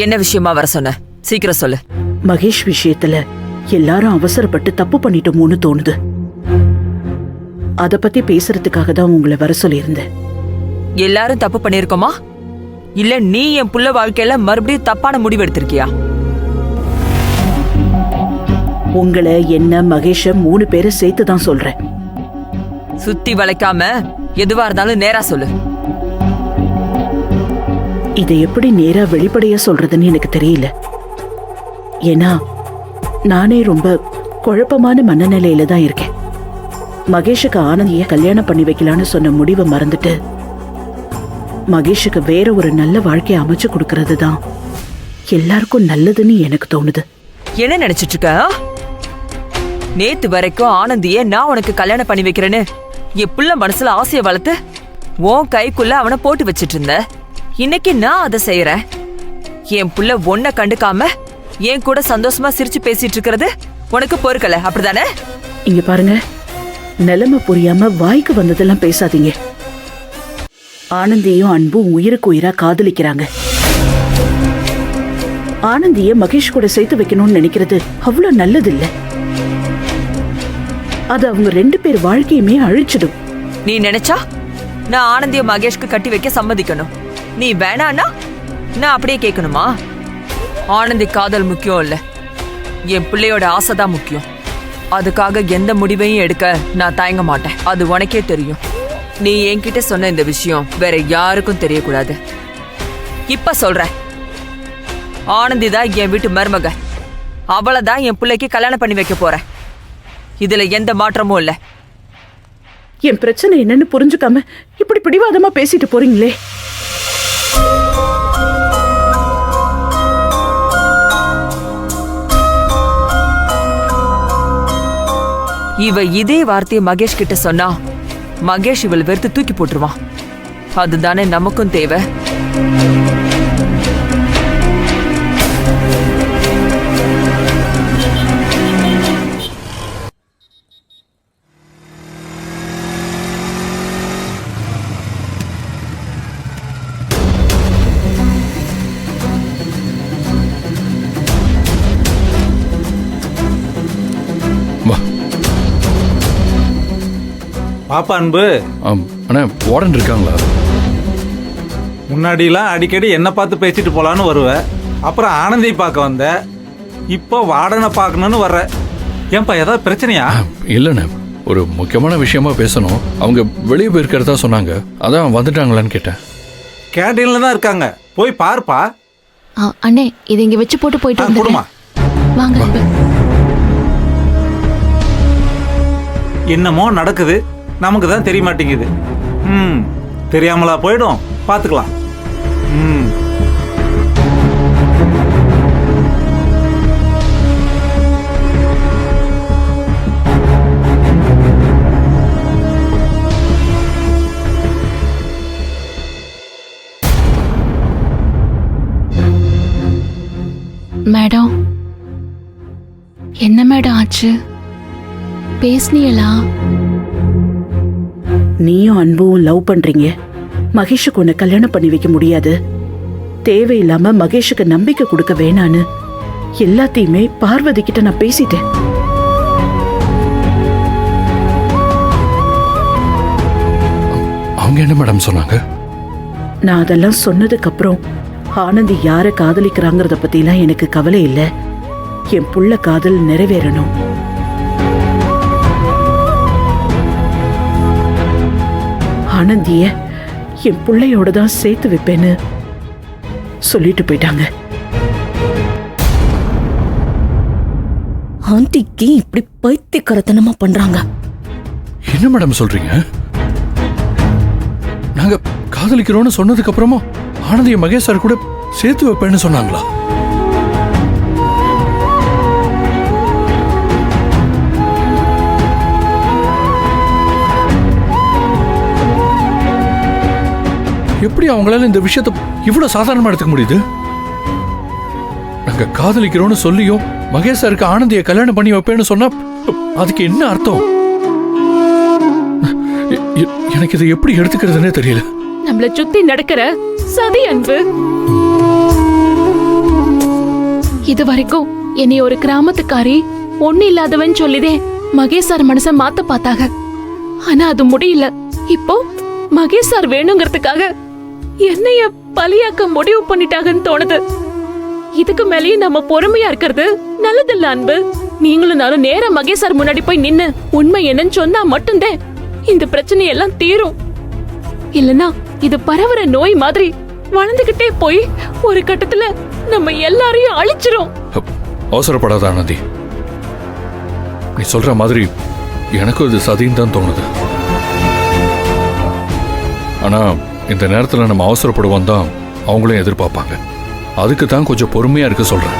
என்ன விஷயமா வர சொன்ன? சீக்கிரம் சொல்லு. மகேஷ் விஷயத்துல எல்லாரும் அவசரப்பட்டு தப்பு பண்ணிட்டோமோன்னு தோணுது. அத பத்தி பேசுறதுக்காக தான் உங்களை வர சொல்லியிருந்தேன். எல்லாரும் தப்பு பண்ணிருக்கோமா? இல்ல நீ என் புள்ள வாழ்க்கையில மறுபடியும் தப்பான முடிவு எடுத்திருக்கியா? உங்களை, என்ன, மகேஷ 3 பேரை சேர்த்து தான் சொல்றேன். சுத்தி வளைக்காம எதுவா இருந்தாலும் நேரா சொல்லு. இதை எப்படி நேரா வெளிப்படையா சொல்றதுன்னு எனக்கு தெரியல. ஏன்னா நானே ரொம்ப குழப்பமான மனநிலையில தான் இருக்கேன். மகேஷுக்கு ஆனந்திய கல்யாணம் பண்ணி வைக்கலான்னு சொன்ன முடிவை மறந்துட்டு மகேஷுக்கு வேற ஒரு நல்ல வாழ்க்கையை அமைச்சு கொடுக்கறது தான் எல்லாருக்கும் நல்லதுன்னு எனக்கு தோணுது. என்ன நினைச்சிட்டு இருக்க? நேத்து வரைக்கும் ஆனந்திய நான் உனக்கு கல்யாணம் பண்ணி வைக்கிறேன்னு என் புள்ள மனசுல ஆசைய வளர்த்து உன் கைக்குள்ள அவனை போட்டு வச்சிட்டு இருந்த. இன்னைக்கு நான் அதை செய்யறேன். என் புள்ள ஒன்ன கண்டுக்காம என் கூட சந்தோஷமா சிரிச்சு பேசிட்டு இருக்கிறது உனக்கு பொறுக்கல, அப்படிதானே? இங்க பாருங்க, நிலைமை புரியாம வாய்க்கு வந்ததெல்லாம் பேசாதீங்க. ஆனந்தியும் அன்பும் உயிருக்கு உயிரா காதலிக்கிறாங்க. ஆனந்திய மகேஷ் கூட சேர்த்து வைக்கணும்னு நினைக்கிறது அவ்வளவு நல்லது இல்ல. அது அவங்க 2 பேர் வாழ்க்கையுமே அழிச்சிடும். நீ நினைச்சா நான் ஆனந்திய மகேஷ்க்கு கட்டி வைக்க சம்மதிக்கணும். நீ வேணான்னா நான் அப்படியே கேட்கணுமா? ஆனந்தி காதல் முக்கியம் இல்ல, என் பிள்ளையோட ஆசைதான் முக்கியம். அதுக்காக எந்த முடிவையும் எடுக்க நான் தயங்க மாட்டேன். அது உனக்கே தெரியும். நீ என்கிட்ட சொன்ன இந்த விஷயம் வேற யாருக்கும் தெரியக்கூடாது. இப்ப சொல்ற, ஆனந்தி தான் என் வீட்டு மருமக. அவளைதான் என் பிள்ளைக்கு கல்யாணம் பண்ணி வைக்க போறேன். இதுல எந்த மாற்றமும் இல்ல. என் பிரச்சனை என்னன்னு புரிஞ்சுக்காம இப்படி பிடிவாதமா பேசிட்டு போறீங்களே. இவ இதே வார்த்தையை மகேஷ் கிட்ட சொன்னா மகேஷ் இவள் வெறுத்து தூக்கி போட்டுருவான். அதுதானே நமக்கும் தேவை. பாப்பா அன்பு. அண்ணா, வார்டன் இருக்காங்களா? முன்னாடிலாம் அடிக்கடி என்ன பார்த்து பேசிட்டு போலான்னு வருவேன். அப்புறம் ஆனந்தியை பார்க்க வந்த. இப்போ வார்டனை பார்க்கணும்னு வர்ற. ஏன்பா, ஏதாவது பிரச்சனையா? இல்லைண்ணே, ஒரு முக்கியமான விஷயமா பேசணும். அவங்க வெளியே போயிருக்கிறதா சொன்னாங்க. அதான் வந்துட்டாங்களான்னு கேட்டேன். கேண்டீன்ல தான் இருக்காங்க, போய் பாருப்பா. அண்ணே, இதை இங்க வச்சு போட்டு போயிட்டு கொடுமா. வாங்க. என்னமோ நடக்குது, நமக்கு தான் தெரிய மாட்டேங்குது. தெரியாமலா போயிடும், பார்த்துக்கலாம். மேடம், என்ன மேடம் ஆச்சு? பேசுனீங்களா? நீயும் அன்பும் லவ் பண்றீங்க. மகேஷுக்கு உன்னை கல்யாணம் பண்ணி வைக்க முடியாது. தேவையில்லாம மகேஷுக்கு நம்பிக்கை கொடுக்க வேணான்னு எல்லாத்தையுமே பார்வதி கிட்ட நான் பேசிட்டேன். அவங்க என்ன மேடம் சொன்னாங்க? நான் அதெல்லாம் சொன்னதுக்கு அப்புறம் ஆனந்தி யாரை காதலிக்கிறாங்கிறத பத்திலாம் எனக்கு கவலை இல்லை. என் புள்ள காதல் நிறைவேறணும். ஆனந்திய என் பிள்ளையோட தான் சேர்த்து வைப்பேன்னு சொல்லிட்டு போயிட்டாங்க. ஆண்டிக்கு இப்படி பைத்தியக்காரத்தனமா பண்றாங்க. என்ன மேடம் சொல்றீங்க? நாங்க காதலிக்கிறோம்னு சொன்னதுக்கு அப்புறமா ஆனந்திய மகேஷ் சார் கூட சேர்த்து வைப்பேன்னு சொன்னாங்களா? எப்படி அவங்களால இந்த விஷயத்தை இவ்வளவு சாதாரணமா எடுத்துக்க முடியுது? நாங்க காதலிக்கிறோம்னு சொல்லியும் மகேஷ் சாருக்கு ஆனந்திய கல்யாணம் பண்ணி வைப்பேன்னு சொன்னா அதுக்கு என்ன அர்த்தம்? எனக்கு இதை எப்படி எடுத்துக்கிறதுனே தெரியல. நம்மள சுத்தி நடக்கிற சதி அன்பு. இது வரைக்கும் என்னை ஒரு கிராமத்துக்காரி ஒண்ணு இல்லாதவன் சொல்லிதே மகேஷ் சார் மனச மாத்த பார்த்தாங்க. ஆனா அது முடியல. இப்போ மகேஷ் சார் வேணுங்கிறதுக்காக என்னைய பலியாக்க முடிவு பண்ணிட்டாங்கன்னு தோணுது. இதுக்கு மேலேயும் நம்ம பொறுமையா இருக்கிறது நல்லதில்ல அன்பு. நீங்களும் நானும் நேரா மகேஷ் சார் முன்னாடி போய் நின்னு உண்மை என்னன்னு சொன்னா மட்டும்தான் இந்த பிரச்சனை எல்லாம் தீரும். இல்லனா இது பரவுற நோய் மாதிரி வளர்ந்துகிட்டே போய் ஒரு கட்டத்துல நம்ம எல்லாரையும் அழிச்சிரும். அவசரப்படாத ஆனந்தி. நீ சொல்ற மாதிரி எனக்கும் இது சதின்னு தான் தோணுது. ஆனா இந்த நேரத்துல நம்ம அவசரப்படுவோம் தான் அவங்களும் எதிர்பார்ப்பாங்க. அதுக்கு தான் கொஞ்சம் பொறுமையா இருக்க சொல்றேன்.